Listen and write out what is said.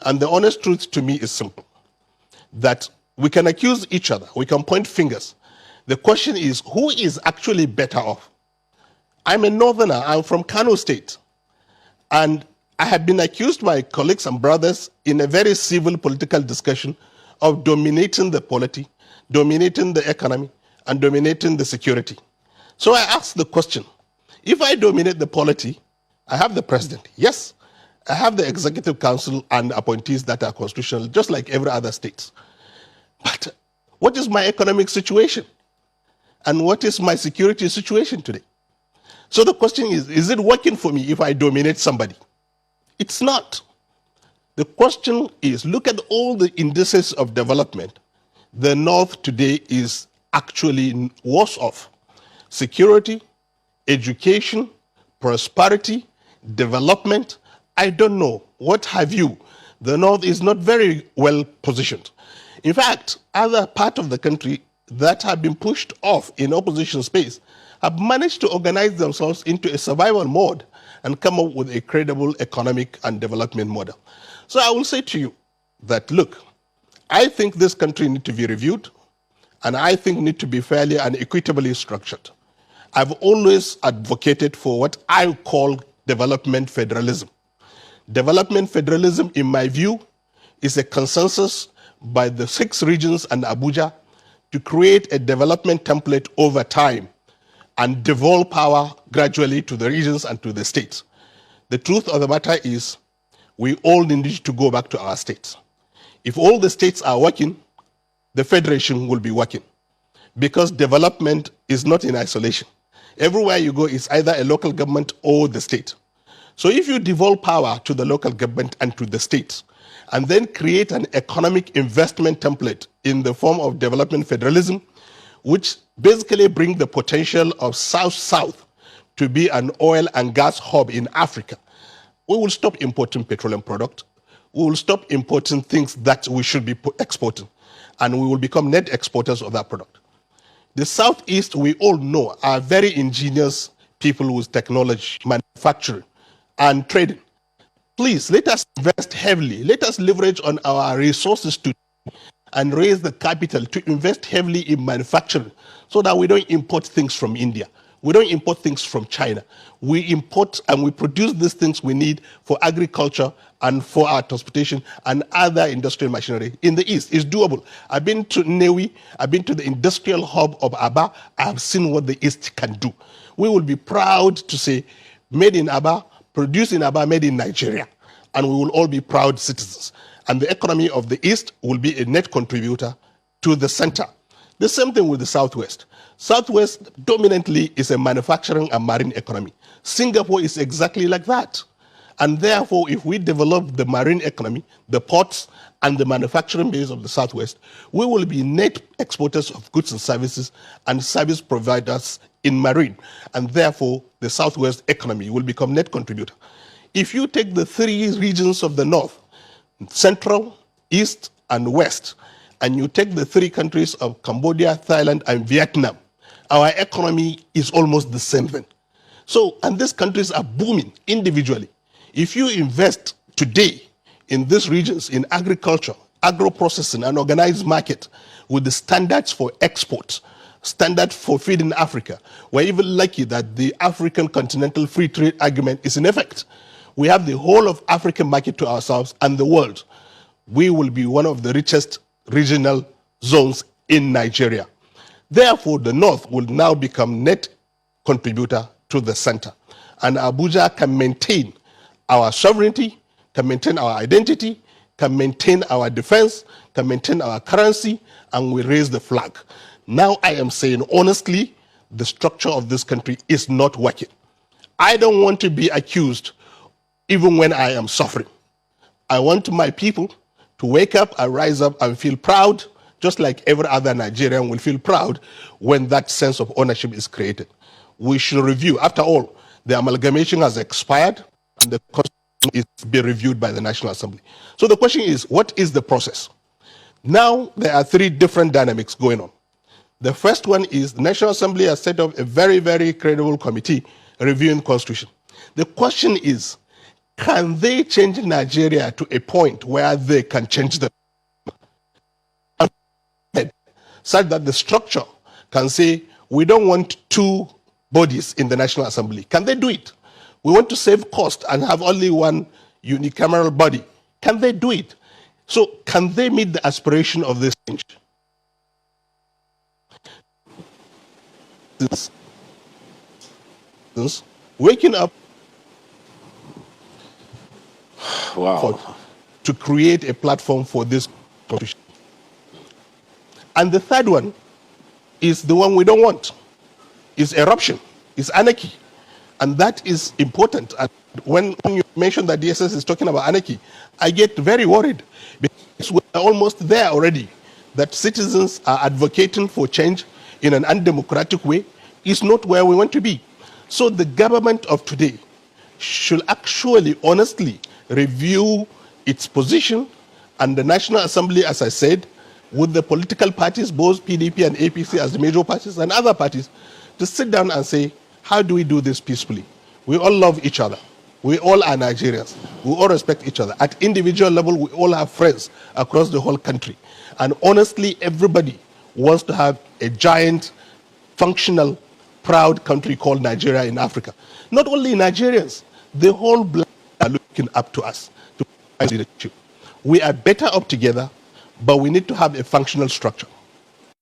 And the honest truth to me is simple, that we can accuse each other, we can point fingers. The question is, who is actually better off? I'm a northerner, I'm from Kano State, and I have been accused by colleagues and brothers in a very civil political discussion of dominating the polity, dominating the economy, and dominating the security. So I asked the question, if I dominate the polity, I have the president, yes, I have the executive council and appointees that are constitutional, just like every other state. But what is my economic situation? And what is my security situation today? So the question is it working for me if I dominate somebody? It's not. The question is, look at all the indices of development. The North today is actually worse off. Security, education, prosperity, development, I don't know. What have you? The North is not very well positioned. In fact, other parts of the country that have been pushed off in opposition space have managed to organize themselves into a survival mode and come up with a credible economic and development model. So I will say to you that, look, I think this country needs to be reviewed, and I think need to be fairly and equitably structured. I've always advocated for what I call development federalism. Development federalism, in my view, is a consensus by the 6 regions and Abuja to create a development template over time and devolve power gradually to the regions and to the states. The truth of the matter is, we all need to go back to our states. If all the states are working, the federation will be working, because development is not in isolation. Everywhere you go is either a local government or the state. So if you devolve power to the local government and to the states, and then create an economic investment template in the form of development federalism, which basically bring the potential of South-South to be an oil and gas hub in Africa, we will stop importing petroleum products. We will stop importing things that we should be exporting, and we will become net exporters of that product. The Southeast, we all know, are very ingenious people with technology, manufacturing, and trading. Please, let us invest heavily. Let us leverage on our resources to and raise the capital to invest heavily in manufacturing so that we don't import things from India. We don't import things from China. We import and we produce these things we need for agriculture and for our transportation and other industrial machinery in the East. It's doable. I've been to Newi, I've been to the industrial hub of Aba. I have seen what the East can do. We will be proud to say, made in Aba, produced in Aba, made in Nigeria. And we will all be proud citizens. And the economy of the East will be a net contributor to the center. The same thing with the Southwest. Southwest dominantly is a manufacturing and marine economy. Singapore is exactly like that. And therefore, if we develop the marine economy, the ports, and the manufacturing base of the Southwest, we will be net exporters of goods and services and service providers in marine. And therefore, the Southwest economy will become net contributor. If you take the 3 regions of the North, Central, East, and West, and you take the 3 countries of Cambodia, Thailand, and Vietnam, our economy is almost the same thing. So, and these countries are booming individually. If you invest today in these regions, in agriculture, agro-processing, and organized market, with the standards for export, standard for feeding Africa, we're even lucky that the African Continental Free Trade Agreement is in effect. We have the whole of African market to ourselves and the world. We will be one of the richest regional zones in Nigeria. Therefore, the North will now become net contributor to the center. And Abuja can maintain our sovereignty, can maintain our identity, can maintain our defense, can maintain our currency, and we raise the flag. Now I am saying honestly, the structure of this country is not working. I don't want to be accused even when I am suffering. I want my people to wake up and rise up and feel proud, just like every other Nigerian will feel proud when that sense of ownership is created. We should review. After all, the amalgamation has expired and the constitution is to be reviewed by the National Assembly. So the question is, what is the process? Now there are 3 different dynamics going on. The first one is the National Assembly has set up a very, very credible committee reviewing the constitution. The question is, can they change Nigeria to a point where they can change the such that the structure can say, we don't want two bodies in the National Assembly? Can they do it? We want to save cost and have only one unicameral body. Can they do it? So can they meet the aspiration of this change? Waking up to create a platform for this competition. And the third one is the one we don't want, is eruption, is anarchy. And that is important. And when you mention that DSS is talking about anarchy, I get very worried because we're almost there already, that citizens are advocating for change in an undemocratic way is not where we want to be. So the government of today should actually honestly review its position, and the National Assembly, as I said, with the political parties, both PDP and APC as the major parties and other parties, to sit down and say, how do we do this peacefully? We all love each other. We all are Nigerians. We all respect each other. At individual level, we all have friends across the whole country. And honestly, everybody wants to have a giant, functional, proud country called Nigeria in Africa. Not only Nigerians, the whole black are looking up to us to provide leadership. We are better up together, but we need to have a functional structure.